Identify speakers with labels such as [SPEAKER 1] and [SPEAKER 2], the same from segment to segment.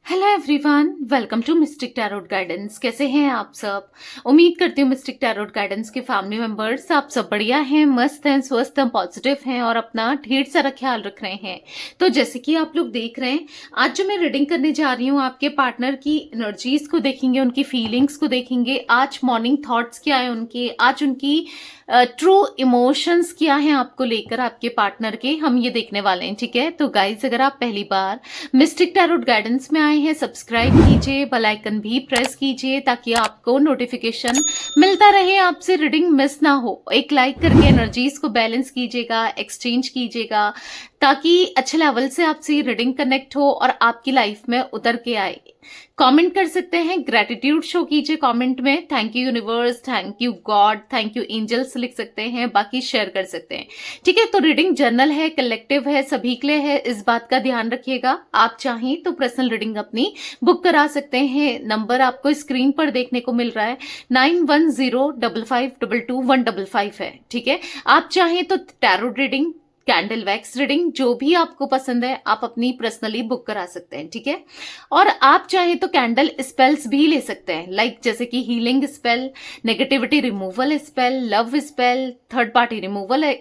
[SPEAKER 1] Hello everyone, welcome to Mystic Tarot Guidance. कैसे हैं आप सब? उम्मीद करती हूँ मिस्टिक टैरोट गाइडेंस के फैमिली मेंबर्स आप सब बढ़िया हैं, मस्त हैं, स्वस्थ हैं, पॉजिटिव हैं और अपना ढेर सारा ख्याल रख रहे हैं। तो जैसे कि आप लोग देख रहे हैं, आज जो मैं रीडिंग करने जा रही हूँ, आपके पार्टनर की एनर्जीज को देखेंगे, उनकी फीलिंग्स को देखेंगे, आज मॉर्निंग थॉट्स क्या है उनके, आज उनकी ट्रू इमोशंस क्या है आपको लेकर, आपके पार्टनर के, हम ये देखने वाले हैं। ठीक है, तो गाइज अगर आप पहली बार मिस्टिक टैरोट गाइडेंस में आए हैं, सब्सक्राइब कीजिए, बेल आइकन भी प्रेस कीजिए ताकि आपको नोटिफिकेशन मिलता रहे, आपसे रीडिंग मिस ना हो। एक लाइक करके एनर्जीज को बैलेंस कीजिएगा, एक्सचेंज कीजिएगा ताकि अच्छे लेवल से आपसे रीडिंग कनेक्ट हो और आपकी लाइफ में उतर के आए। कमेंट कर सकते हैं, ग्रेटिट्यूड शो कीजिए कमेंट में, thank you universe, thank you God, thank you angels लिख सकते हैं, बाकी शेयर कर सकते हैं। ठीक है, तो रीडिंग जर्नल है, कलेक्टिव है, सभी के लिए है, इस बात का ध्यान रखिएगा। आप चाहें तो पर्सनल रीडिंग अपनी बुक करा सकते हैं। नंबर आपको स्क्रीन पर देखने को मिल रहा है, 9105522155 है। ठीक है, आप चाहें तो tarot reading, candle wax reading, जो भी आपको पसंद है आप अपनी पर्सनली बुक करा सकते हैं। ठीक है, और आप चाहें तो कैंडल स्पेल्स भी ले सकते हैं, लाइक जैसे कि healing spell, negativity removal spell, love spell, third party removal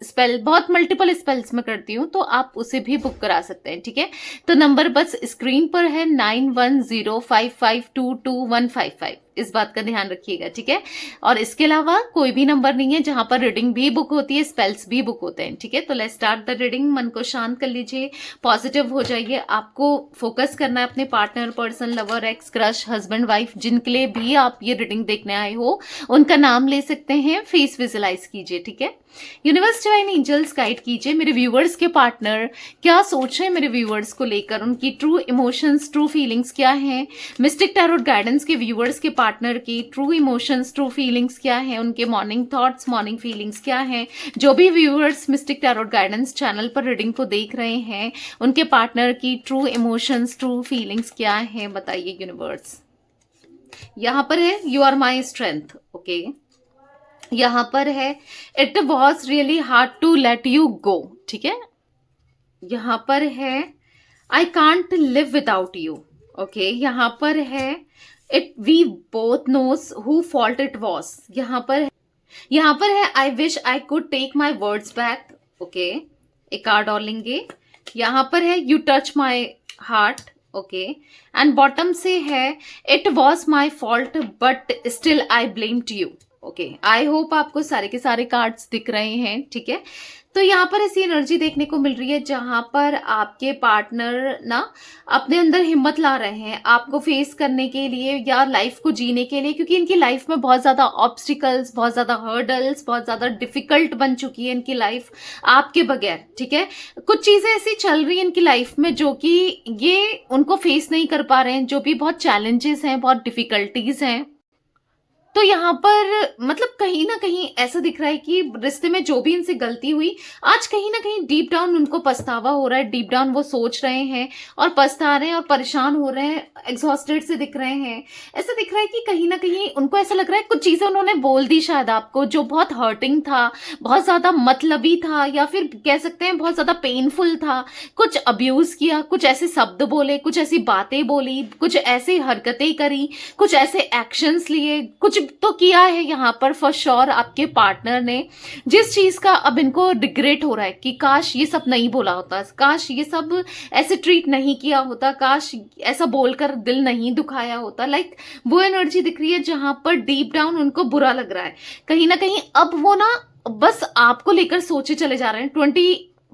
[SPEAKER 1] spell, बहुत मल्टीपल स्पेल्स में करती हूँ, तो आप उसे भी बुक करा सकते हैं। ठीक है, तो नंबर बस स्क्रीन पर है 9105522155, इस बात का ध्यान रखिएगा। ठीक है, और इसके अलावा कोई भी नंबर नहीं है जहां पर रीडिंग भी बुक होती है, स्पेल्स भी बुक होते हैं। ठीक है, तो लेट्स स्टार्ट द रीडिंग। मन को शांत कर लीजिए, पॉजिटिव हो जाइए। आपको फोकस करना है अपने partner, person, lover, x, crush, husband, wife, जिनके लिए भी आप ये रीडिंग देखने आए हो, उनका नाम ले सकते हैं, फेस विजुलाइज कीजिए। ठीक है, यूनिवर्स डिवाइन एंजल्स गाइड कीजिए मेरे व्यूवर्स के पार्टनर क्या सोच रहे हैं, मेरे व्यूवर्स को लेकर उनकी ट्रू इमोशंस, ट्रू फीलिंग्स क्या हैं। मिस्टिक टैरोट गाइडेंस के व्यूवर्स के पार्टनर की ट्रू इमोशंस, ट्रू फीलिंग्स क्या है, उनके मॉर्निंग थॉट्स, मॉर्निंग फीलिंग्स क्या है। जो भी viewers mistake Tarot Guidance channel पर रीडिंग को देख रहे हैं, उनके पार्टनर की ट्रू इमोशंस, ट्रू फीलिंग्स क्या है, बताइए यूनिवर्स। यहाँ पर है you are my strength. Okay, यहाँ पर है it was really hard to let you go. ठीक है, यहाँ पर है I can't live without you. Okay, यहाँ पर है it we both knows who fault it was. यहाँ पर है I wish I could take my words back. Okay, एक कार्ड और लेंगे। यहाँ पर है you touch my heart. Okay, and bottom से है it was my fault but still I blamed you. Okay, I hope आपको सारे के सारे कार्ड्स दिख रहे हैं। ठीक है, तो यहाँ पर ऐसी एनर्जी देखने को मिल रही है जहां पर आपके पार्टनर ना अपने अंदर हिम्मत ला रहे हैं आपको फेस करने के लिए या लाइफ को जीने के लिए, क्योंकि इनकी लाइफ में बहुत ज्यादा ऑब्स्टिकल्स, बहुत ज्यादा हर्डल्स, बहुत ज्यादा डिफिकल्ट बन चुकी है इनकी लाइफ आपके बगैर। ठीक है, कुछ चीजें ऐसी चल रही है इनकी लाइफ में जो कि ये उनको फेस नहीं कर पा रहे हैं, जो भी बहुत चैलेंजेस हैं, बहुत डिफिकल्टीज हैं। तो यहाँ पर मतलब कहीं ना कहीं ऐसा दिख रहा है कि रिश्ते में जो भी इनसे गलती हुई, आज कहीं ना कहीं डीप डाउन उनको पछतावा हो रहा है, डीप डाउन वो सोच रहे हैं और पछता रहे हैं और परेशान हो रहे हैं, एग्जॉस्टेड से दिख रहे हैं। ऐसा दिख रहा है कि कहीं ना कहीं उनको ऐसा लग रहा है कुछ चीजें उन्होंने बोल दी शायद आपको जो बहुत हर्टिंग था, बहुत ज्यादा मतलबी था, या फिर कह सकते हैं बहुत ज्यादा पेनफुल था। कुछ अब्यूज किया, कुछ ऐसे शब्द बोले, कुछ ऐसी बातें बोली, कुछ ऐसी हरकतें करी, कुछ ऐसे एक्शंस लिए, कुछ तो किया है यहाँ पर फॉर श्योर आपके पार्टनर ने, जिस चीज का अब इनको रिग्रेट हो रहा है कि काश ये सब नहीं बोला होता, काश ये सब ऐसे ट्रीट नहीं किया होता, काश ऐसा बोलकर दिल नहीं दुखाया होता। लाइक वो एनर्जी दिख रही है जहां पर डीप डाउन उनको बुरा लग रहा है कहीं ना कहीं। अब वो ना बस आपको लेकर सोचे चले जा रहे हैं,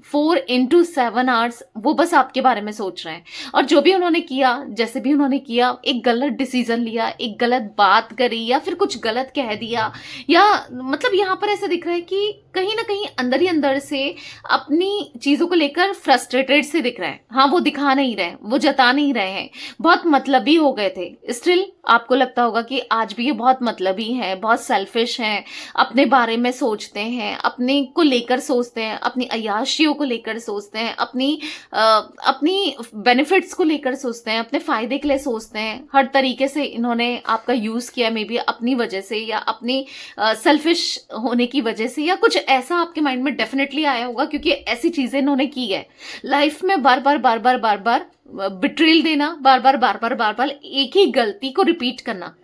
[SPEAKER 1] 24/7 आवर्स वो बस आपके बारे में सोच रहे हैं। और जो भी उन्होंने किया, जैसे भी उन्होंने किया, एक गलत डिसीजन लिया, एक गलत बात करी या फिर कुछ गलत कह दिया, या मतलब यहाँ पर ऐसा दिख रहा है कि कहीं ना कहीं अंदर ही अंदर से अपनी चीजों को लेकर फ्रस्ट्रेटेड से दिख रहे हैं। हाँ, वो दिखा नहीं रहे, वो जता नहीं रहे हैं, बहुत मतलबी हो गए थे। स्टिल आपको लगता होगा कि आज भी ये बहुत मतलबी हैं, बहुत सेल्फिश हैं, अपने बारे में सोचते हैं, अपने को लेकर सोचते हैं, अपनी अय्याशी खुशियों को लेकर सोचते हैं, अपनी बेनिफिट्स को लेकर सोचते हैं, अपने फायदे के लिए सोचते हैं। हर तरीके से इन्होंने आपका यूज किया, मे बी अपनी वजह से या अपनी सेल्फिश होने की वजह से, या कुछ ऐसा आपके माइंड में डेफिनेटली आया होगा, क्योंकि ऐसी चीजें इन्होंने की है लाइफ में। बार बार बिट्रेल देना, बार बार एक ही गलती को रिपीट करना।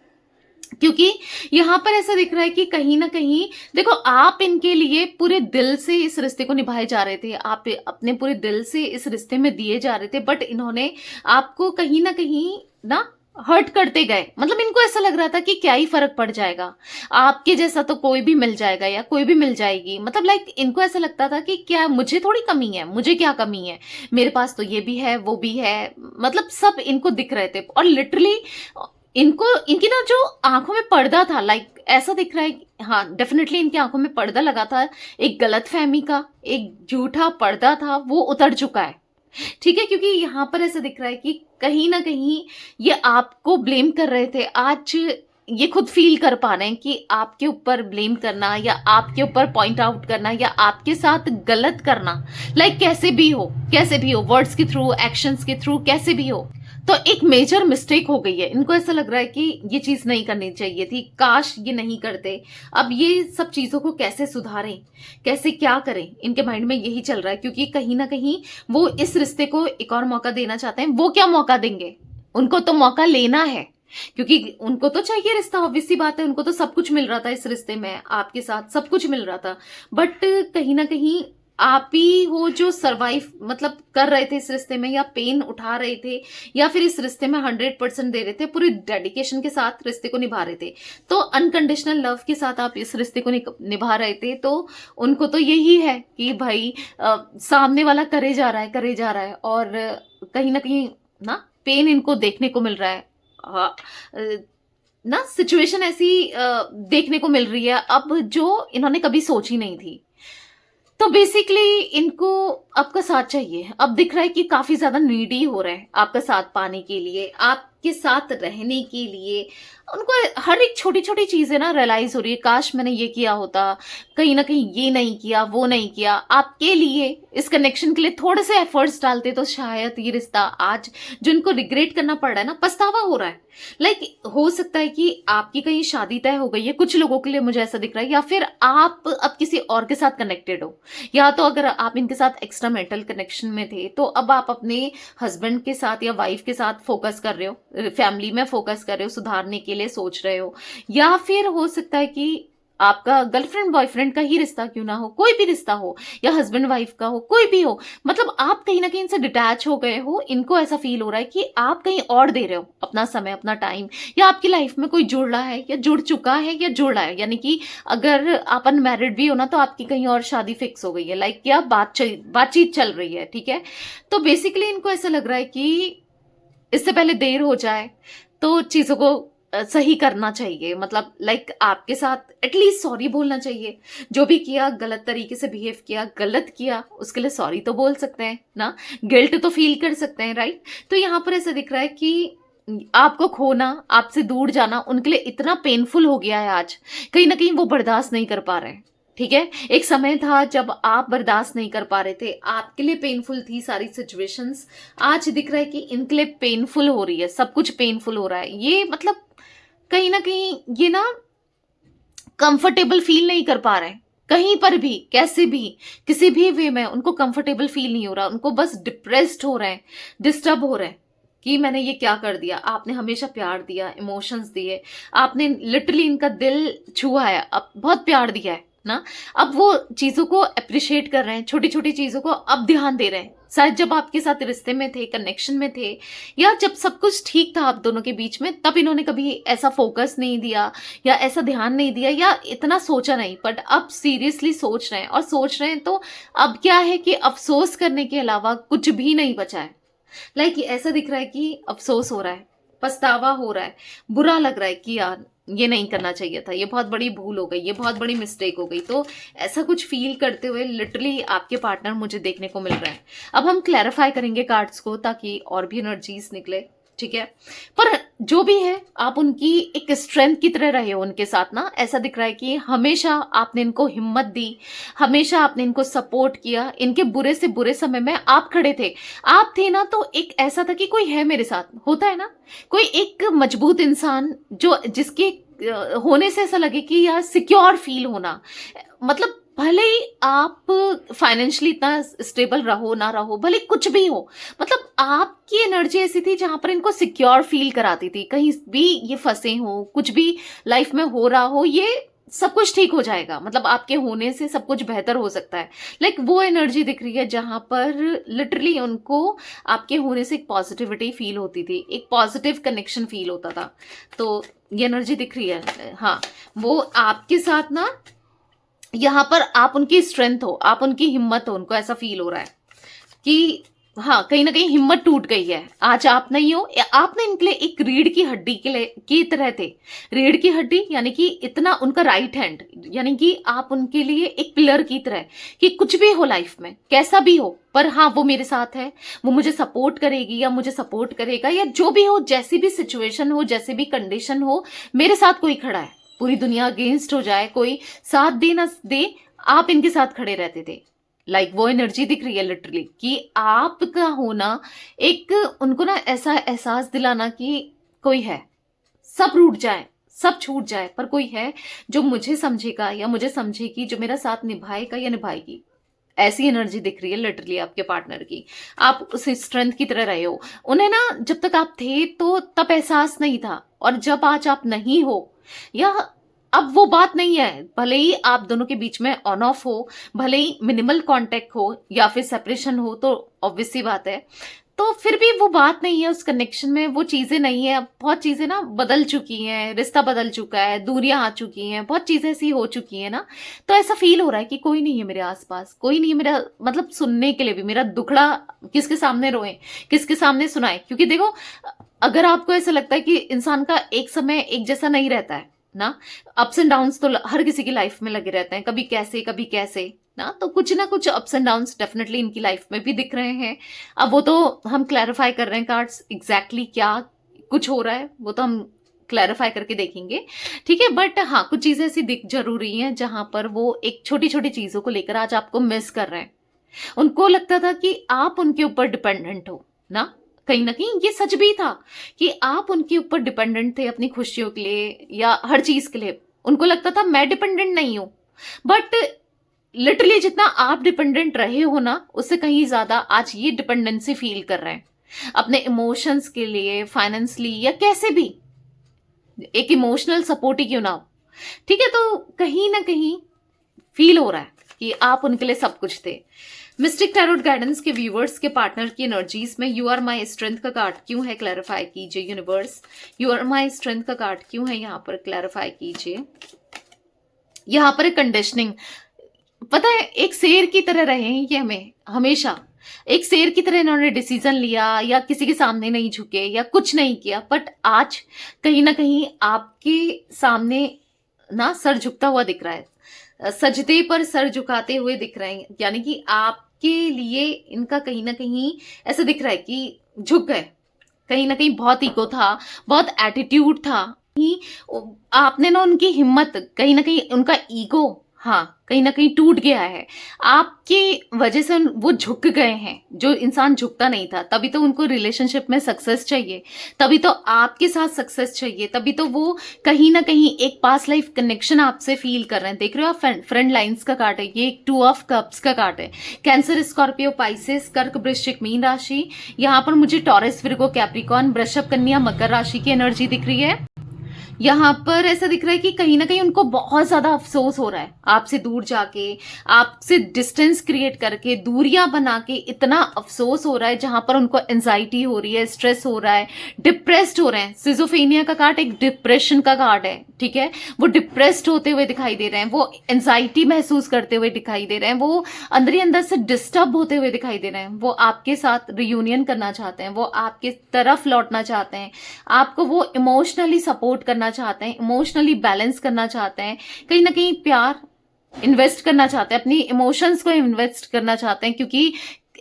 [SPEAKER 1] क्योंकि यहाँ पर ऐसा दिख रहा है कि कहीं ना कहीं देखो, आप इनके लिए पूरे दिल से इस रिश्ते को निभाए जा रहे थे, आप अपने पूरे दिल से इस रिश्ते में दिए जा रहे थे, बट इन्होंने आपको कहीं ना हर्ट करते गए। मतलब इनको ऐसा लग रहा था कि क्या ही फर्क पड़ जाएगा, आपके जैसा तो कोई भी मिल जाएगा या कोई भी मिल जाएगी। मतलब लाइक इनको ऐसा लगता था कि क्या मुझे थोड़ी कमी है, मुझे क्या कमी है, मेरे पास तो ये भी है वो भी है। मतलब सब इनको दिख रहे थे, और लिटरली इनकी ना जो आंखों में पर्दा था, लाइक ऐसा दिख रहा है, हाँ डेफिनेटली इनकी आंखों में पर्दा लगा था, एक गलतफहमी का, एक झूठा पर्दा था, वो उतर चुका है। ठीक है, क्योंकि यहाँ पर ऐसा दिख रहा है कि कहीं ना कहीं ये आपको ब्लेम कर रहे थे, आज ये खुद फील कर पा रहे हैं कि आपके ऊपर ब्लेम करना या आपके ऊपर पॉइंट आउट करना या आपके साथ गलत करना, लाइक कैसे भी हो वर्ड्स के थ्रू, एक्शंस के थ्रू, कैसे भी हो, तो एक मेजर मिस्टेक हो गई है। इनको ऐसा लग रहा है कि ये चीज नहीं करनी चाहिए थी, काश ये नहीं करते। अब ये सब चीजों को कैसे सुधारें, कैसे क्या करें, इनके माइंड में यही चल रहा है, क्योंकि कहीं ना कहीं वो इस रिश्ते को एक और मौका देना चाहते हैं। वो क्या मौका देंगे, उनको तो मौका लेना है, क्योंकि उनको तो चाहिए रिश्ता, ऑब्वियस सी बात है। उनको तो सब कुछ मिल रहा था इस रिश्ते में, आपके साथ सब कुछ मिल रहा था, बट कहीं ना कहीं आप ही हो जो सरवाइव मतलब कर रहे थे इस रिश्ते में, या पेन उठा रहे थे, या फिर इस रिश्ते में 100% दे रहे थे, पूरी डेडिकेशन के साथ रिश्ते को निभा रहे थे। तो अनकंडीशनल लव के साथ आप इस रिश्ते को निभा रहे थे, तो उनको तो यही है कि भाई सामने वाला करे जा रहा है, और कहीं ना पेन इनको देखने को मिल रहा है, ना सिचुएशन ऐसी देखने को मिल रही है अब जो इन्होंने कभी सोची नहीं थी। तो बेसिकली इनको आपका साथ चाहिए। अब दिख रहा है कि काफी ज्यादा नीडी हो रहा है आपका साथ पाने के लिए, आपके साथ रहने के लिए। उनको हर एक छोटी छोटी चीजें ना रियलाइज हो रही है, काश मैंने ये किया होता, कहीं ना कहीं ये नहीं किया, वो नहीं किया। आपके लिए इस कनेक्शन के लिए थोड़े से एफर्ट्स डालते तो शायद ये रिश्ता आज जो इनको रिग्रेट करना पड़ रहा है ना, पछतावा हो रहा है। लाइक हो सकता है कि आपकी कहीं शादी तय हो गई है, कुछ लोगों के लिए मुझे ऐसा दिख रहा है, या फिर आप अब किसी और के साथ कनेक्टेड हो, या तो अगर आप इनके साथ एक्स्ट्रा मैरिटल कनेक्शन में थे तो अब आप अपने हस्बैंड के साथ या वाइफ के साथ फोकस कर रहे हो, फैमिली में फोकस कर रहे हो, सुधारने के लिए सोच रहे हो। या फिर हो सकता है कि आपका गर्लफ्रेंड बॉयफ्रेंड का ही रिश्ता क्यों ना हो, कोई भी रिश्ता हो, या हस्बैंड वाइफ का हो, कोई भी हो, मतलब आप कहीं ना कहीं इनसे डिटैच हो गए हो। इनको ऐसा फील हो रहा है कि आप कहीं और दे रहे हो अपना समय, अपना टाइम, या आपकी लाइफ में कोई जुड़ रहा है या जुड़ चुका है या जुड़ रहा है, यानी कि अगर आप अनमैरिड भी हो ना तो आपकी कहीं और शादी फिक्स हो गई है, लाइक क्या बातचीत चल रही है। ठीक है, तो बेसिकली इनको ऐसा लग रहा है कि इससे पहले देर हो जाए तो चीजों को सही करना चाहिए। मतलब लाइक आपके साथ एटलीस्ट सॉरी बोलना चाहिए, जो भी किया, गलत तरीके से बिहेव किया, गलत किया, उसके लिए सॉरी तो बोल सकते हैं ना, गिल्ट तो फील कर सकते हैं, राइट। तो यहाँ पर ऐसा दिख रहा है कि आपको खोना, आपसे दूर जाना उनके लिए इतना पेनफुल हो गया है आज, कहीं ना कहीं वो बर्दाश्त नहीं कर पा रहे हैं। ठीक है, एक समय था जब आप बर्दाश्त नहीं कर पा रहे थे, आपके लिए पेनफुल थी सारी सिचुएशंस। आज दिख रहा है कि इनके लिए पेनफुल हो रही है, सब कुछ पेनफुल हो रहा है। ये मतलब कहीं ना कहीं ये ना कंफर्टेबल फील नहीं कर पा रहे हैं, कहीं पर भी, कैसे भी, किसी भी वे में उनको कंफर्टेबल फील नहीं हो रहा। उनको बस डिप्रेस्ड हो रहे हैं, डिस्टर्ब हो रहे हैं कि मैंने ये क्या कर दिया। आपने हमेशा प्यार दिया, इमोशंस दिए, आपने लिटरली इनका दिल छुआ है, अब बहुत प्यार दिया है ना। अब वो चीजों को अप्रिशिएट कर रहे हैं, छोटी छोटी चीजों को अब ध्यान दे रहे हैं। शायद जब आपके साथ रिश्ते में थे, कनेक्शन में थे, या जब सब कुछ ठीक था आप दोनों के बीच में, तब इन्होंने कभी ऐसा फोकस नहीं दिया या ऐसा ध्यान नहीं दिया या इतना सोचा नहीं। बट अब सीरियसली सोच रहे हैं, और सोच रहे हैं तो अब क्या है कि अफसोस करने के अलावा कुछ भी नहीं बचा है। लाइक ऐसा दिख रहा है कि अफसोस हो रहा है, पछतावा हो रहा है, बुरा लग रहा है कि यार ये नहीं करना चाहिए था, ये बहुत बड़ी भूल हो गई, ये बहुत बड़ी मिस्टेक हो गई। तो ऐसा कुछ फील करते हुए लिटरली आपके पार्टनर मुझे देखने को मिल रहा है। अब हम क्लैरिफाई करेंगे कार्ड्स को ताकि और भी एनर्जीज निकले। ठीक है, पर जो भी है आप उनकी एक स्ट्रेंथ की तरह रहे हो उनके साथ ना। ऐसा दिख रहा है कि हमेशा आपने इनको हिम्मत दी, हमेशा आपने इनको सपोर्ट किया, इनके बुरे से बुरे समय में आप खड़े थे। आप थे ना तो एक ऐसा था कि कोई है मेरे साथ, होता है ना कोई एक मजबूत इंसान जो जिसके होने से ऐसा लगे कि यार सिक्योर फील होना। मतलब भले ही आप फाइनेंशियली इतना स्टेबल रहो ना रहो, भले कुछ भी हो, मतलब आपकी एनर्जी ऐसी थी जहां पर इनको सिक्योर फील कराती थी। कहीं भी ये फंसे हो, कुछ भी लाइफ में हो रहा हो, ये सब कुछ ठीक हो जाएगा, मतलब आपके होने से सब कुछ बेहतर हो सकता है। लाइक वो एनर्जी दिख रही है जहां पर लिटरली उनको आपके होने से एक पॉजिटिविटी फील होती थी, एक पॉजिटिव कनेक्शन फील होता था। तो ये एनर्जी दिख रही है। हाँ, वो आपके साथ ना यहाँ पर आप उनकी स्ट्रेंथ हो, आप उनकी हिम्मत हो, उनको ऐसा फील हो रहा है कि हाँ कहीं ना कहीं हिम्मत टूट गई है। आज आप नहीं हो, आप ना इनके लिए एक रीढ़ की हड्डी के लिए की तरह थे। रीढ़ की हड्डी यानी कि इतना उनका राइट हैंड, यानी कि आप उनके लिए एक पिलर की तरह कि कुछ भी हो लाइफ में, कैसा भी हो, पर हाँ वो मेरे साथ है, वो मुझे सपोर्ट करेगी या मुझे सपोर्ट करेगा, या जो भी हो, जैसी भी सिचुएशन हो, जैसी भी कंडीशन हो, मेरे साथ कोई खड़ा है। पूरी दुनिया अगेंस्ट हो जाए, कोई साथ दे ना दे, आप इनके साथ खड़े रहते थे। लाइक वो एनर्जी दिख रही है लिटरली कि आपका होना एक उनको ना ऐसा एहसास दिलाना कि कोई है, सब रूठ जाए, सब छूट जाए, पर कोई है जो मुझे समझेगा या मुझे समझेगी, जो मेरा साथ निभाएगा या निभाएगी। ऐसी एनर्जी दिख रही है लिटरली आपके पार्टनर की। आप उस स्ट्रेंथ की तरह रहे हो। उन्हें ना जब तक आप थे तो तब एहसास नहीं था, और जब आज आप नहीं हो या अब वो बात नहीं है, भले ही आप दोनों के बीच में ऑन ऑफ हो, भले ही मिनिमल कांटेक्ट हो या फिर सेपरेशन हो, तो ऑब्वियस सी बात है, तो फिर भी वो बात नहीं है, उस कनेक्शन में वो चीजें नहीं है। अब बहुत चीजें ना बदल चुकी हैं, रिश्ता बदल चुका है, दूरियां आ चुकी हैं, बहुत चीजें ऐसी हो चुकी हैं ना। तो ऐसा फील हो रहा है कि कोई नहीं है मेरे आसपास, कोई नहीं है मेरा, मतलब सुनने के लिए भी। मेरा दुखड़ा किसके सामने रोए, किसके सामने सुनाए? क्योंकि देखो, अगर आपको ऐसा लगता है कि इंसान का एक समय एक जैसा नहीं रहता है ना, अप्स एंड डाउन्स तो हर किसी की लाइफ में लगे रहते हैं, कभी कैसे ना, तो कुछ ना कुछ अप्स एंड डाउन्स डेफिनेटली इनकी लाइफ में भी दिख रहे हैं। अब वो तो हम क्लैरिफाई कर रहे हैं कार्ड्स, एग्जैक्टली क्या कुछ हो रहा है वो तो हम क्लैरिफाई करके देखेंगे, ठीक है। बट हाँ, कुछ चीजें ऐसी दिख जरूरी हैं जहां पर वो एक छोटी छोटी चीजों को लेकर आज आपको मिस कर रहे हैं। उनको लगता था कि आप उनके ऊपर डिपेंडेंट हो ना, कहीं ना कहीं ये सच भी था कि आप उनके ऊपर डिपेंडेंट थे अपनी खुशियों के लिए या हर चीज के लिए। उनको लगता था मैं डिपेंडेंट नहीं हूं, बट लिटरली जितना आप डिपेंडेंट रहे हो ना, उससे कहीं ज्यादा आज ये डिपेंडेंसी फील कर रहे हैं अपने इमोशंस के लिए, फाइनेंशियली या कैसे भी, एक इमोशनल सपोर्ट ही क्यों ना हो, ठीक है। तो कहीं ना कहीं फील हो रहा है कि आप उनके लिए सब कुछ थे। मिस्टिक टैरोट गाइडेंस के व्यूवर्स के पार्टनर की एनर्जीज में यू आर माई स्ट्रेंथ का कार्ड क्यों है, क्लैरिफाई कीजिए universe. You are my strength का कार्ड क्यों है यहाँ पर, क्लैरिफाई कीजिए। यहाँ पर कंडीशनिंग, पता है एक शेर की तरह रहे हैं ये, हमें हमेशा एक शेर की तरह इन्होंने डिसीजन लिया, या किसी के सामने नहीं झुके या कुछ नहीं किया, बट आज कहीं ना कहीं आपके सामने ना सर झुकता हुआ दिख रहा है, सजदे पर सर झुकाते हुए दिख रहे हैं, यानी कि आपके लिए इनका कहीं ना कहीं ऐसा दिख रहा है कि झुक गए। कहीं ना कहीं बहुत ईगो था, बहुत एटीट्यूड था, आपने ना उनकी हिम्मत, कहीं ना कहीं उनका ईगो हाँ कहीं ना कहीं टूट गया है आपकी वजह से। वो झुक गए हैं, जो इंसान झुकता नहीं था। तभी तो उनको रिलेशनशिप में सक्सेस चाहिए, तभी तो आपके साथ सक्सेस चाहिए, तभी तो वो कहीं ना कहीं एक पास्ट लाइफ कनेक्शन आपसे फील कर रहे हैं। देख रहे हो आप, फ्रेंड लाइन्स का कार्ड है ये, एक 2 ऑफ कप्स का कार्ड है। कैंसर, स्कॉर्पियो, पाइसेस, कर्क, वृश्चिक, मीन राशि। यहाँ पर मुझे टॉरस, विर्गो, कैप्रिकॉर्न, वृषभ, कन्या, मकर राशि की एनर्जी दिख रही है। यहाँ पर ऐसा दिख रहा है कि कहीं ना कहीं उनको बहुत ज्यादा अफसोस हो रहा है आपसे दूर जाके, आपसे डिस्टेंस क्रिएट करके, दूरियां बना के इतना अफसोस हो रहा है, जहां पर उनको एंजाइटी हो रही है, स्ट्रेस हो रहा है, डिप्रेस्ड हो रहे हैं। सिजोफेनिया का कार्ड एक डिप्रेशन का कार्ड है, ठीक है। वो डिप्रेस्ड होते हुए दिखाई दे रहे हैं, वो एंजाइटी महसूस करते हुए दिखाई दे रहे हैं, वो अंदर ही अंदर से डिस्टर्ब होते हुए दिखाई दे रहे हैं। वो आपके साथ रियूनियन करना चाहते हैं, वो आपके तरफ लौटना चाहते हैं, आपको वो इमोशनली सपोर्ट करना चाहते हैं, इमोशनली बैलेंस करना चाहते हैं, कहीं ना कहीं प्यार इन्वेस्ट करना चाहते हैं, अपनी इमोशंस को इन्वेस्ट करना चाहते हैं, क्योंकि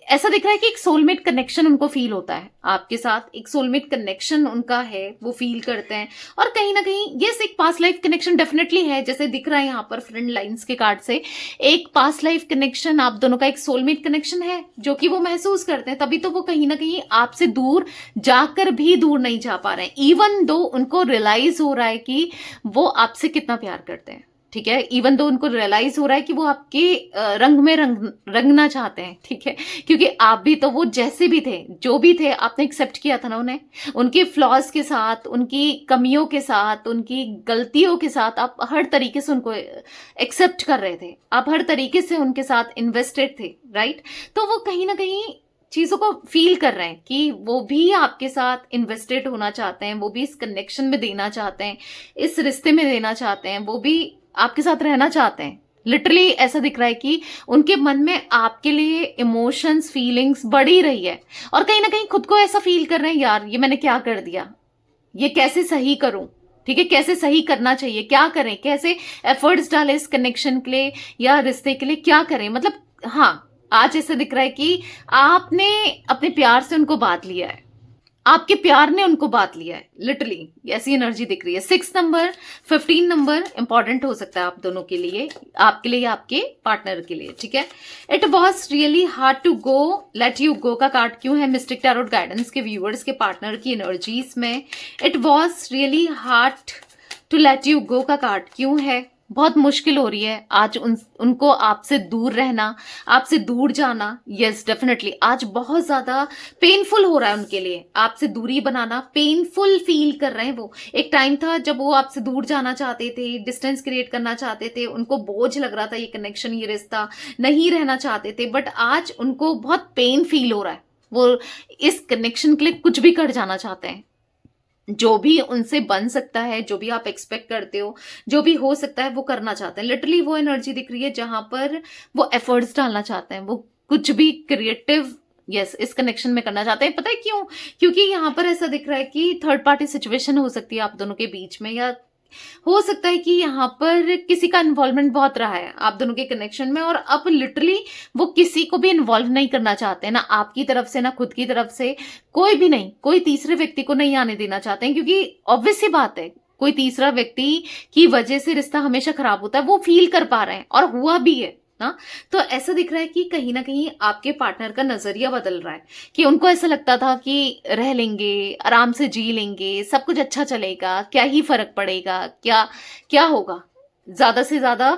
[SPEAKER 1] ऐसा दिख रहा है कि एक सोलमेट कनेक्शन उनको फील होता है आपके साथ, एक सोलमेट कनेक्शन उनका है, वो फील करते हैं। और कहीं ना कहीं यस, एक पास्ट लाइफ कनेक्शन डेफिनेटली है, जैसे दिख रहा है यहाँ पर फ्रेंड लाइंस के कार्ड से, एक पास्ट लाइफ कनेक्शन आप दोनों का, एक सोलमेट कनेक्शन है जो कि वो महसूस करते हैं, तभी तो वो कहीं ना कहीं आपसे दूर जाकर भी दूर नहीं जा पा रहे हैं, इवन दो उनको रियलाइज हो रहा है कि वो आपसे कितना प्यार करते हैं, ठीक है, इवन दो उनको रियलाइज हो रहा है कि वो आपके रंग में रंगना चाहते हैं, ठीक है, क्योंकि आप भी तो वो जैसे भी थे, जो भी थे, आपने एक्सेप्ट किया था ना उन्हें, उनके फ्लॉज के साथ, उनकी कमियों के साथ, उनकी गलतियों के साथ आप हर तरीके से उनको एक्सेप्ट कर रहे थे, आप हर तरीके से उनके साथ इन्वेस्टेड थे, राइट। तो वो कहीं ना कहीं चीजों को फील कर रहे हैं कि वो भी आपके साथ इन्वेस्टेड होना चाहते हैं, वो भी इस कनेक्शन में देना चाहते हैं, इस रिश्ते में देना चाहते हैं, वो भी आपके साथ रहना चाहते हैं। लिटरली ऐसा दिख रहा है कि उनके मन में आपके लिए इमोशंस, फीलिंग्स बढ़ी रही है, और कहीं ना कहीं खुद को ऐसा फील कर रहे हैं, यार ये मैंने क्या कर दिया, ये कैसे सही करूं, ठीक है, कैसे सही करना चाहिए, क्या करें, कैसे एफर्ट्स डालें इस कनेक्शन के लिए या रिश्ते के लिए, क्या करें। मतलब हाँ, आज ऐसा दिख रहा है कि आपने अपने प्यार से उनको बांध लिया है, आपके प्यार ने उनको बांध लिया है, लिटरली ऐसी एनर्जी दिख रही है। 6 नंबर, 15 नंबर इंपॉर्टेंट हो सकता है आप दोनों के लिए, आपके लिए या आपके पार्टनर के लिए, ठीक है। It was really hard to go, let you go का कार्ड क्यों है मिस्टिक टैरोट गाइडेंस के व्यूअर्स के पार्टनर की एनर्जीज में? It was really hard to let you go का कार्ड क्यों है? बहुत मुश्किल हो रही है आज उनको आपसे दूर रहना, आपसे दूर जाना। यस डेफिनेटली आज बहुत ज्यादा पेनफुल हो रहा है उनके लिए, आपसे दूरी बनाना पेनफुल फील कर रहे हैं वो। एक टाइम था जब वो आपसे दूर जाना चाहते थे, डिस्टेंस क्रिएट करना चाहते थे, उनको बोझ लग रहा था ये कनेक्शन, ये रिश्ता, नहीं रहना चाहते थे, बट आज उनको बहुत पेन फील हो रहा है, वो इस कनेक्शन के लिए कुछ भी कर जाना चाहते हैं। जो भी उनसे बन सकता है, जो भी आप एक्सपेक्ट करते हो, जो भी हो सकता है वो करना चाहते हैं। लिटरली वो एनर्जी दिख रही है जहां पर वो एफर्ट्स डालना चाहते हैं, वो कुछ भी क्रिएटिव यस इस कनेक्शन में करना चाहते हैं। पता है क्यों? क्योंकि यहाँ पर ऐसा दिख रहा है कि थर्ड पार्टी सिचुएशन हो सकती है आप दोनों के बीच में, या हो सकता है कि यहाँ पर किसी का इन्वॉल्वमेंट बहुत रहा है आप दोनों के कनेक्शन में, और अब लिटरली वो किसी को भी इन्वॉल्व नहीं करना चाहते, ना आपकी तरफ से ना खुद की तरफ से, कोई भी नहीं, कोई तीसरे व्यक्ति को नहीं आने देना चाहते हैं, क्योंकि ऑब्वियस सी बात है कोई तीसरा व्यक्ति की वजह से रिश्ता हमेशा खराब होता है, वो फील कर पा रहे हैं और हुआ भी है ना। तो ऐसा दिख रहा है कि कहीं ना कहीं आपके पार्टनर का नजरिया बदल रहा है, कि उनको ऐसा लगता था कि रह लेंगे, आराम से जी लेंगे, सब कुछ अच्छा चलेगा, क्या ही फर्क पड़ेगा, क्या क्या होगा, ज्यादा से ज्यादा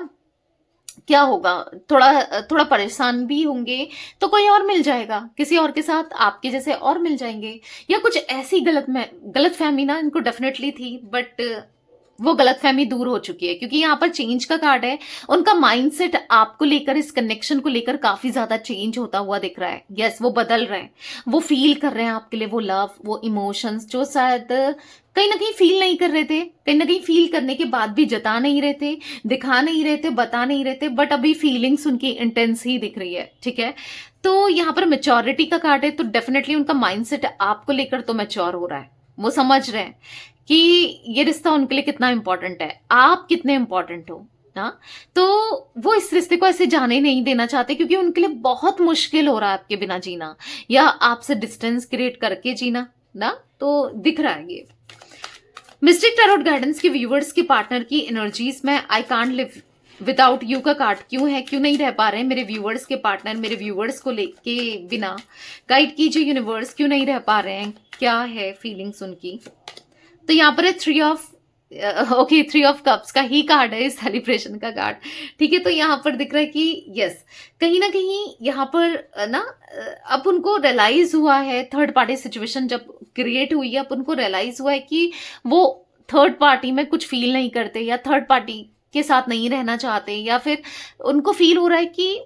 [SPEAKER 1] क्या होगा, थोड़ा थोड़ा परेशान भी होंगे तो कोई और मिल जाएगा, किसी और के साथ आपके जैसे और मिल जाएंगे, या कुछ ऐसी गलत फहमी ना इनको डेफिनेटली थी, बट वो गलतफहमी दूर हो चुकी है, क्योंकि यहाँ पर चेंज का कार्ड है। उनका माइंडसेट आपको लेकर, इस कनेक्शन को लेकर काफी ज्यादा चेंज होता हुआ दिख रहा है। यस वो बदल रहे हैं, वो फील कर रहे हैं आपके लिए वो लव, वो इमोशंस जो शायद कहीं ना कहीं फील नहीं कर रहे थे, कहीं ना कहीं फील करने के बाद भी जता नहीं रहे थे, दिखा नहीं रहे थे, बता नहीं रहे थे, बट अभी फीलिंग्स उनकी इंटेंस ही दिख रही है, ठीक है। तो यहाँ पर मेच्योरिटी का कार्ड है, तो डेफिनेटली उनका माइंडसेट आपको लेकर तो मैच्योर हो रहा है, वो समझ रहे हैं कि ये रिश्ता उनके लिए कितना इंपॉर्टेंट है, आप कितने इंपॉर्टेंट हो ना। तो वो इस रिश्ते को ऐसे जाने नहीं देना चाहते, क्योंकि उनके लिए बहुत मुश्किल हो रहा है आपके बिना जीना, या आपसे डिस्टेंस क्रिएट करके जीना ना। तो दिख रहा है ये मिस्टिक टैरोट गाइडेंस के व्यूवर्स के पार्टनर की एनर्जीज में आई कांट लिव विदाउट यू का कार्ड क्यों है, क्यों नहीं रह पा रहे हैं मेरे व्यूवर्स के पार्टनर, मेरे व्यूवर्स को लेके बिना गाइड कीजिए यूनिवर्स, क्यों नहीं रह पा रहे हैं, क्या है फीलिंग्स उनकी। तो यहाँ पर है थ्री ऑफ कप्स का ही कार्ड है, इस सेलिब्रेशन का कार्ड, ठीक है। तो यहाँ पर दिख रहा है कि यस कहीं ना कहीं यहाँ पर ना अब उनको रियलाइज हुआ है, थर्ड पार्टी सिचुएशन जब क्रिएट हुई है, अब उनको रियलाइज हुआ है कि वो थर्ड पार्टी में कुछ फील नहीं करते, या थर्ड पार्टी के साथ नहीं रहना चाहते, या फिर उनको फील हो रहा है कि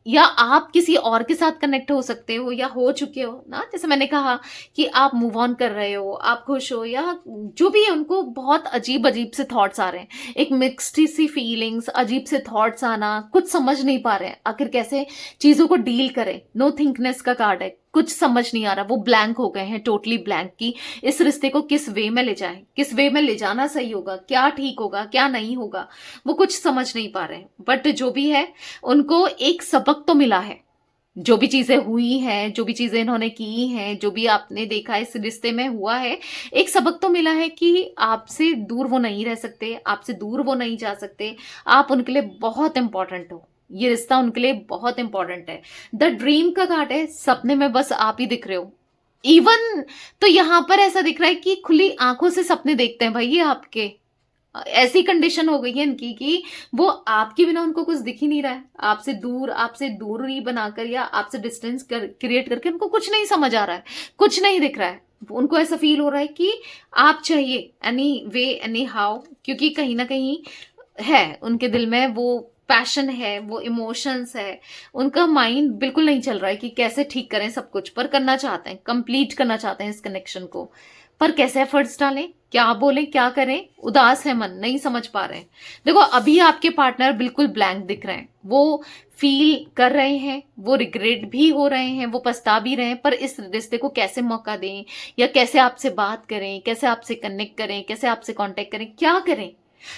[SPEAKER 1] या आप किसी और के साथ कनेक्ट हो सकते हो, या हो चुके हो ना। जैसे मैंने कहा कि आप मूव ऑन कर रहे हो, आप खुश हो, या जो भी है, उनको बहुत अजीब अजीब से थॉट्स आ रहे हैं, एक मिक्स्ड सी फीलिंग्स, अजीब से थॉट्स आना, कुछ समझ नहीं पा रहे हैं आखिर कैसे चीजों को डील करें। नो थिंकनेस का कार्ड है, कुछ समझ नहीं आ रहा, वो ब्लैंक हो गए हैं, टोटली ब्लैंक, की इस रिश्ते को किस वे में ले जाएं, किस वे में ले जाना सही होगा, क्या ठीक होगा, क्या नहीं होगा, वो कुछ समझ नहीं पा रहे हैं। बट जो भी है उनको एक सबक तो मिला है, जो भी चीजें हुई हैं, जो भी चीजें इन्होंने की हैं, जो भी आपने देखा इस रिश्ते में हुआ है, एक सबक तो मिला है कि आपसे दूर वो नहीं रह सकते, आपसे दूर वो नहीं जा सकते। आप उनके लिए बहुत इंपॉर्टेंट हो, ये रिश्ता उनके लिए बहुत इंपॉर्टेंट है। द ड्रीम का कार्ड है, सपने में बस आप ही दिख रहे हो। इवन तो यहां पर ऐसा दिख रहा है कि खुली आंखों से सपने देखते हैं भाई ये आपके। ऐसी कंडीशन हो गई है इनकी कि वो आपके बिना उनको कुछ दिख ही नहीं रहा है। आपसे दूरी बनाकर या आपसे डिस्टेंस क्रिएट करके उनको कुछ नहीं समझ आ रहा है, कुछ नहीं दिख रहा है। उनको ऐसा फील हो रहा है कि आप चाहिए एनी वे एनी हाउ, क्योंकि कहीं ना कहीं है उनके दिल में वो पैशन है, वो इमोशंस है। उनका माइंड बिल्कुल नहीं चल रहा है कि कैसे ठीक करें सब कुछ, पर करना चाहते हैं, कंप्लीट करना चाहते हैं इस कनेक्शन को। पर कैसे एफर्ट्स डालें, क्या बोलें, क्या करें, उदास है मन, नहीं समझ पा रहे हैं। देखो अभी आपके पार्टनर बिल्कुल ब्लैंक दिख रहे हैं, वो फील कर रहे हैं, वो रिग्रेट भी हो रहे हैं, वो पछता भी रहे हैं, पर इस रिश्ते को कैसे मौका दें या कैसे आपसे बात करें, कैसे आपसे कनेक्ट करें, कैसे आपसे कांटेक्ट करें, क्या करें,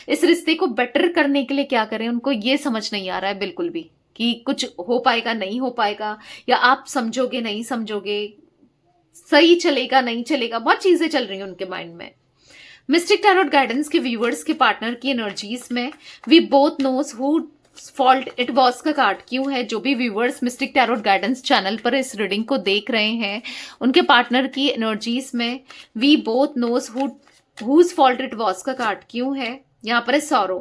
[SPEAKER 1] इस रिश्ते को बेटर करने के लिए क्या करें, उनको ये समझ नहीं आ रहा है बिल्कुल भी कि कुछ हो पाएगा नहीं हो पाएगा, या आप समझोगे नहीं समझोगे, सही चलेगा नहीं चलेगा, बहुत चीजें चल रही हैं उनके माइंड में। मिस्टिक टैरोट गाइडेंस के व्यूअर्स के पार्टनर की एनर्जीज में we both knows who fault it was का कार्ड क्यों है। जो भी viewers Mystic Tarot Guidance channel पर इस रीडिंग को देख रहे हैं, उनके पार्टनर की एनर्जीज में we both knows whose fault it was का कार्ड क्यों है। यहाँ पर है सौरो।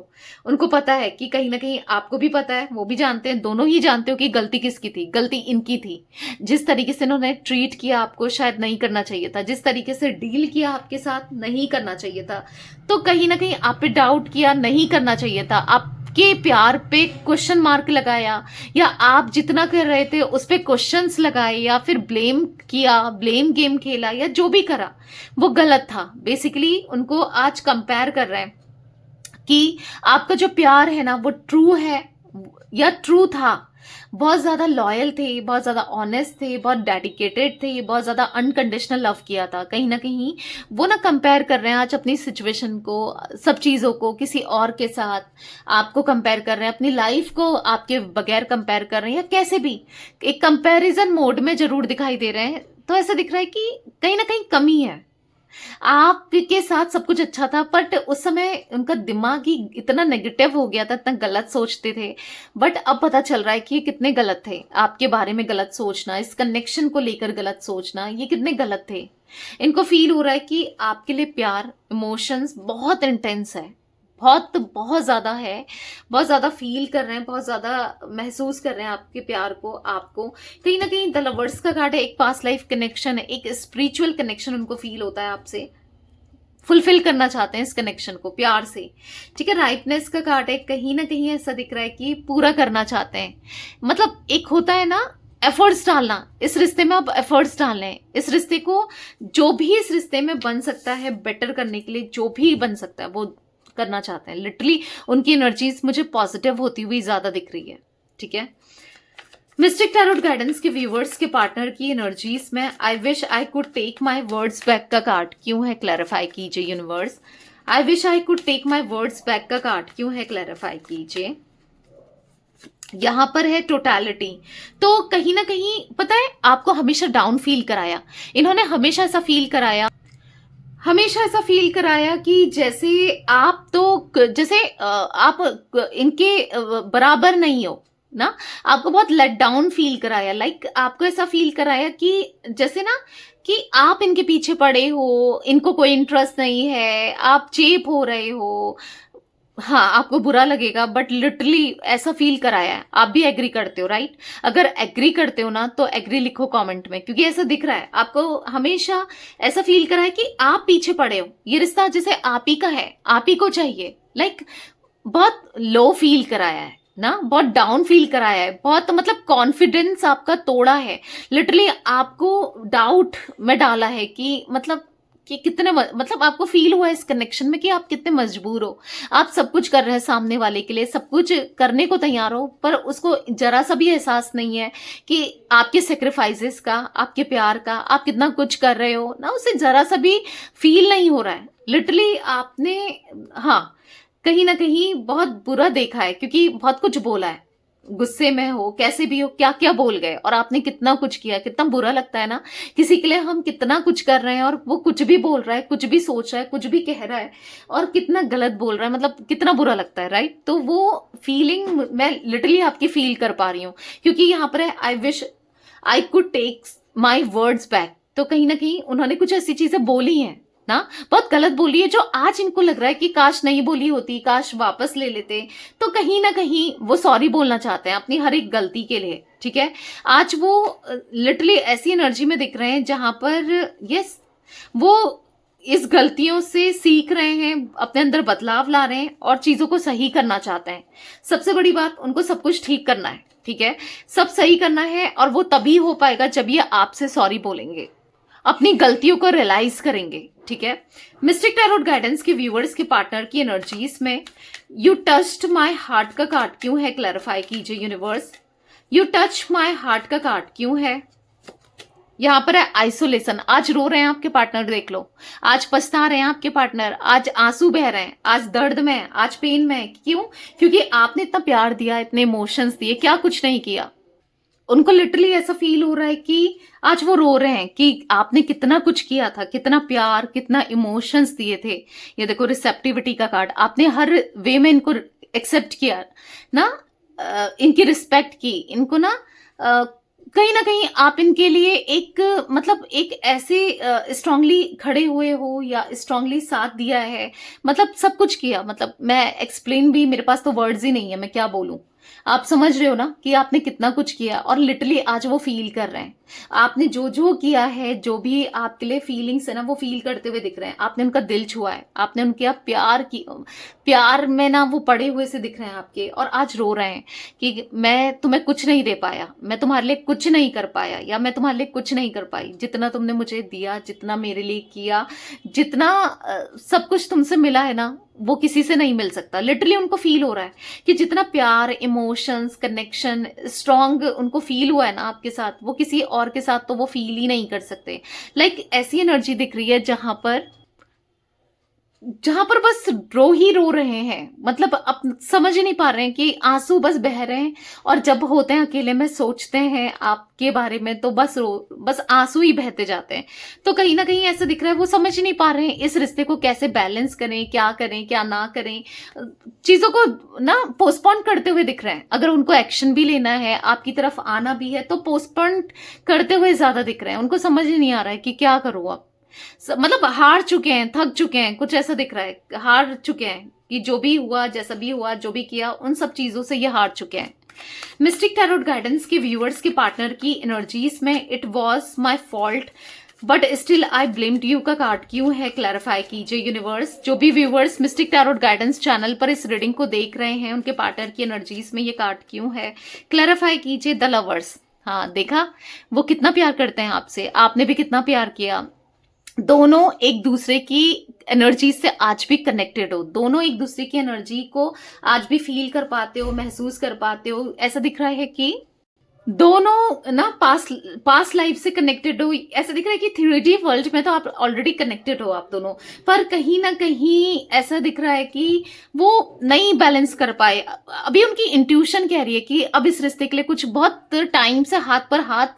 [SPEAKER 1] उनको पता है कि कहीं ना कहीं आपको भी पता है, वो भी जानते हैं, दोनों ही जानते हो कि गलती किसकी थी, गलती इनकी थी। जिस तरीके से इन्होंने ट्रीट किया आपको शायद नहीं करना चाहिए था, जिस तरीके से डील किया आपके साथ नहीं करना चाहिए था, तो कहीं ना कहीं आप पे डाउट किया, नहीं करना चाहिए था, आपके प्यार पे क्वेश्चन मार्क लगाया, या आप जितना कर रहे थे उस पे क्वेश्चंस लगाए, या फिर ब्लेम किया, ब्लेम गेम खेला, या जो भी करा वो गलत था। बेसिकली उनको आज कंपेयर कर रहे हैं कि आपका जो प्यार है ना वो ट्रू है या ट्रू था। बहुत ज्यादा लॉयल थे, बहुत ज्यादा ऑनेस्ट थे, बहुत डेडिकेटेड थे, बहुत ज्यादा अनकंडीशनल लव किया था। कहीं ना कहीं वो ना कंपेयर कर रहे हैं आज अपनी सिचुएशन को, सब चीजों को किसी और के साथ आपको कंपेयर कर रहे हैं, अपनी लाइफ को आपके बगैर कंपेयर कर रहे हैं, या कैसे भी एक कंपैरिजन मोड में जरूर दिखाई दे रहे हैं। तो ऐसा दिख रहा है कि कहीं ना कहीं कमी है, आपके साथ सब कुछ अच्छा था, बट उस समय उनका दिमाग ही इतना नेगेटिव हो गया था, इतना गलत सोचते थे। बट अब पता चल रहा है कि ये कितने गलत थे, आपके बारे में गलत सोचना, इस कनेक्शन को लेकर गलत सोचना, ये कितने गलत थे। इनको फील हो रहा है कि आपके लिए प्यार, इमोशंस बहुत इंटेंस है, बहुत ज्यादा है, बहुत ज्यादा फील कर रहे हैं, बहुत ज्यादा महसूस कर रहे हैं आपके प्यार को। आपको कहीं ना कहीं द लवर्स का कार्ड है, एक पास्ट लाइफ कनेक्शन है, एक स्पिरिचुअल कनेक्शन उनको फील होता है आपसे, फुलफिल करना चाहते हैं इस कनेक्शन को प्यार से। ठीक है, राइटनेस का कार्ड है, कहीं ना कहीं ऐसा दिख रहा है कि पूरा करना चाहते हैं। मतलब एक होता है ना एफर्ट्स डालना, इस रिश्ते में आप एफर्ट्स डाल रहे हैं, इस रिश्ते को जो भी इस रिश्ते में बन सकता है बेटर करने के लिए, जो भी बन सकता है वो करना चाहते हैं। लिटरली उनकी एनर्जीज मुझे पॉजिटिव होती हुई ज्यादा दिख रही है। ठीक है, मिस्टिक टैरोट गाइडेंस के व्यूअर्स के पार्टनर की एनर्जीज में I wish I could take my words back का कार्ड क्यों है, क्लैरिफाई कीजिए universe. I wish I could take my words back का कार्ड क्यों है, क्लैरिफाई कीजिए। यहां पर है टोटलिटी। तो कहीं ना कहीं पता है आपको हमेशा डाउन फील कराया इन्होंने, हमेशा ऐसा फील कराया, हमेशा ऐसा फील कराया कि जैसे आप तो जैसे आप इनके बराबर नहीं हो ना, आपको बहुत लेट डाउन फील कराया। लाइक आपको ऐसा फील कराया कि जैसे ना कि आप इनके पीछे पड़े हो, इनको कोई इंटरेस्ट नहीं है, आप चेप हो रहे हो। हाँ, आपको बुरा लगेगा बट लिटरली ऐसा फील कराया है। आप भी एग्री करते हो राइट? अगर एग्री करते हो ना तो एग्री लिखो कमेंट में, क्योंकि ऐसा दिख रहा है आपको हमेशा ऐसा फील करा है कि आप पीछे पड़े हो, ये रिश्ता जैसे आप ही का है, आप ही को चाहिए। लाइक बहुत लो फील कराया है ना, बहुत डाउन फील कराया है, बहुत मतलब कॉन्फिडेंस आपका तोड़ा है। लिटरली आपको डाउट में डाला है कि मतलब कि कितने मतलब आपको फील हुआ है इस कनेक्शन में कि आप कितने मजबूर हो। आप सब कुछ कर रहे हैं सामने वाले के लिए, सब कुछ करने को तैयार हो, पर उसको जरा सा भी एहसास नहीं है कि आपके सेक्रीफाइसेस का, आपके प्यार का, आप कितना कुछ कर रहे हो ना, उसे जरा सा भी फील नहीं हो रहा है। लिटरली आपने हाँ कहीं ना कहीं बहुत बुरा देखा है, क्योंकि बहुत कुछ बोला है, गुस्से में हो, कैसे भी हो, क्या क्या बोल गए और आपने कितना कुछ किया, कितना बुरा लगता है ना। किसी के लिए हम कितना कुछ कर रहे हैं और वो कुछ भी बोल रहा है, कुछ भी सोच रहा है, कुछ भी कह रहा है और कितना गलत बोल रहा है, मतलब कितना बुरा लगता है, राइट। तो वो फीलिंग मैं लिटरली आपकी फील कर पा रही हूँ, क्योंकि यहाँ पर है I wish I could take my words back. तो कहीं ना कहीं उन्होंने कुछ ऐसी चीजें बोली हैं ना, बहुत गलत बोली है, जो आज इनको लग रहा है कि काश नहीं बोली होती, काश वापस ले लेते। तो कहीं ना कहीं वो सॉरी बोलना चाहते हैं अपनी हर एक गलती के लिए, ठीक है। आज वो लिटरली ऐसी एनर्जी में दिख रहे हैं जहां पर यस वो इस गलतियों से सीख रहे हैं, अपने अंदर बदलाव ला रहे हैं और चीजों को सही करना चाहते हैं। सबसे बड़ी बात, उनको सब कुछ ठीक करना है, ठीक है, सब सही करना है। और वो तभी हो पाएगा जब ये आपसे सॉरी बोलेंगे, अपनी गलतियों को रियलाइज करेंगे, ठीक है। मिस्टिक टैरोट गाइडेंस के व्यूअर्स के पार्टनर की एनर्जीज में यू टच्ड माय हार्ट का कार्ड क्यों है, क्लैरिफाई कीजिए universe. You touch my heart का कार्ड क्यों है। यहां पर है आइसोलेशन। आज रो रहे हैं आपके पार्टनर, देख लो, आज पछता रहे हैं आपके पार्टनर, आज आंसू बह रहे हैं, आज दर्द में है, आज पेन में है। क्यों? क्योंकि आपने इतना प्यार दिया, इतने इमोशंस दिए, क्या कुछ नहीं किया। उनको लिटरली ऐसा फील हो रहा है कि आज वो रो रहे हैं कि आपने कितना कुछ किया था, कितना प्यार, कितना इमोशंस दिए थे। ये देखो रिसेप्टिविटी का कार्ड, आपने हर वे में इनको एक्सेप्ट किया ना, इनकी रिस्पेक्ट की, इनको ना कहीं ना कहीं आप इनके लिए एक मतलब एक ऐसे स्ट्रांगली खड़े हुए हो या स्ट्रांगली साथ दिया है, मतलब सब कुछ किया। मतलब मैं एक्सप्लेन भी, मेरे पास तो वर्ड्स ही नहीं है, मैं क्या बोलूं। आप समझ रहे हो ना कि आपने कितना कुछ किया और लिटरली आज वो फील कर रहे हैं। आपने जो जो किया है, जो भी आपके लिए फीलिंग्स है ना, वो फील करते हुए दिख रहे हैं। आपने उनका दिल छुआ है, आपने उनके आप प्यार में ना वो पड़े हुए से दिख रहे हैं आपके, और आज रो रहे हैं कि मैं तुम्हें कुछ नहीं दे पाया, मैं तुम्हारे लिए कुछ नहीं कर पाया, या मैं तुम्हारे लिए कुछ नहीं कर पाई। जितना तुमने मुझे दिया, जितना मेरे लिए किया, जितना सब कुछ तुमसे मिला है ना, वो किसी से नहीं मिल सकता। लिटरली उनको फील हो रहा है कि जितना प्यार, इमोशंस, कनेक्शन स्ट्रांग उनको फील हुआ है ना आपके साथ, वो किसी और के साथ तो वो फील ही नहीं कर सकते। लाइक ऐसी एनर्जी दिख रही है जहां पर बस रो ही रो रहे हैं। मतलब अब समझ ही नहीं पा रहे हैं कि आंसू बस बह रहे हैं, और जब होते हैं अकेले में, सोचते हैं आपके बारे में, तो बस आंसू ही बहते जाते हैं। तो कहीं ना कहीं ऐसा दिख रहा है वो समझ ही नहीं पा रहे हैं इस रिश्ते को कैसे बैलेंस करें, क्या करें क्या ना करें। चीजों को ना पोस्टपोन करते हुए दिख रहे हैं। अगर उनको एक्शन भी लेना है, आपकी तरफ आना भी है, तो पोस्टपोन करते हुए ज्यादा दिख रहे हैं। उनको समझ ही नहीं आ रहा है कि क्या करूं अब। मतलब हार चुके हैं, थक चुके हैं, कुछ ऐसा दिख रहा है। हार चुके हैं कि जो भी हुआ, जैसा भी हुआ, जो भी किया, उन सब चीजों से ये हार चुके हैं। मिस्टिक टैरोट गाइडेंस के व्यूअर्स के पार्टनर की एनर्जीज में it was my fault but still I blamed you का कार्ड क्यों है, क्लैरिफाई कीजिए यूनिवर्स। जो भी viewers Mystic Tarot Guidance channel पर इस रीडिंग को देख रहे हैं, उनके पार्टनर की एनर्जीज में ये कार्ड क्यों है, क्लैरिफाई कीजिए। The lovers. हाँ, देखा वो कितना प्यार करते हैं आपसे, आपने भी कितना प्यार किया। दोनों एक दूसरे की एनर्जी से आज भी कनेक्टेड हो, दोनों एक दूसरे की एनर्जी को आज भी फील कर पाते हो, महसूस कर पाते हो। ऐसा दिख रहा है कि दोनों ना पास लाइफ से कनेक्टेड हो। ऐसा दिख रहा है कि 3D वर्ल्ड में तो आप ऑलरेडी कनेक्टेड हो आप दोनों, पर कहीं ना कहीं ऐसा दिख रहा है कि वो नहीं बैलेंस कर पाए। अभी उनकी इंट्यूशन कह रही है कि अब इस रिश्ते के लिए कुछ बहुत टाइम से हाथ पर हाथ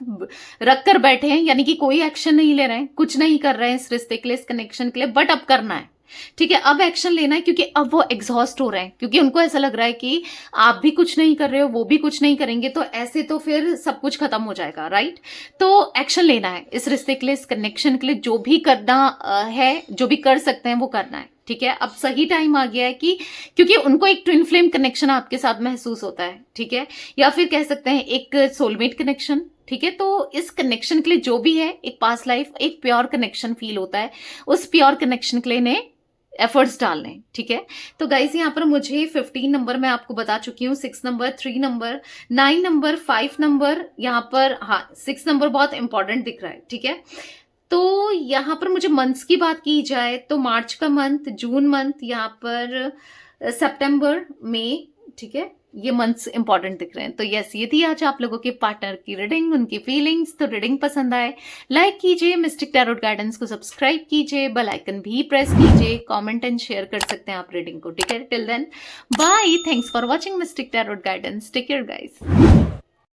[SPEAKER 1] रख कर बैठे हैं, यानी कि कोई एक्शन नहीं ले रहे हैं, कुछ नहीं कर रहे हैं इस रिश्ते के लिए, इस कनेक्शन के लिए, बट अब करना है। ठीक है, अब एक्शन लेना है, क्योंकि अब वो एग्जॉस्ट हो रहे हैं, क्योंकि उनको ऐसा लग रहा है कि आप भी कुछ नहीं कर रहे हो, वो भी कुछ नहीं करेंगे, तो ऐसे तो फिर सब कुछ खत्म हो जाएगा, राइट। तो एक्शन लेना है इस रिश्ते के लिए, इस कनेक्शन के लिए। जो भी करना है, जो भी कर सकते हैं वो करना है, ठीक है। अब सही टाइम आ गया है कि क्योंकि उनको एक ट्विन फ्लेम कनेक्शन आपके साथ महसूस होता है, ठीक है, या फिर कह सकते हैं एक सोलमेट कनेक्शन, ठीक है। तो इस कनेक्शन के लिए जो भी है, एक पास्ट लाइफ, एक प्योर कनेक्शन फील होता है, उस प्योर कनेक्शन के लिए इन्हें एफर्ट्स डालने, ठीक है। तो गाइस यहाँ पर मुझे 15 नंबर मैं आपको बता चुकी हूँ, 6 नंबर, 3 नंबर, 9 नंबर, 5 नंबर, यहाँ पर हाँ 6 नंबर बहुत इंपॉर्टेंट दिख रहा है, ठीक है। तो यहाँ पर मुझे मंथ्स की बात की जाए तो मार्च का मंथ, जून मंथ, यहाँ पर सितंबर, मई, ठीक है, ये मंथ्स इंपॉर्टेंट दिख रहे हैं। तो यस, ये थी आज आप लोगों के पार्टनर की रीडिंग, उनकी फीलिंग्स। तो रीडिंग पसंद आए लाइक कीजिए, मिस्टिक टैरोट गाइडेंस को सब्सक्राइब कीजिए, बेल आइकन भी प्रेस कीजिए, कमेंट एंड शेयर कर सकते हैं आप रीडिंग को, ठीक है। Till then bye, thanks for watching Mystic Tarot Guidance, take care guys.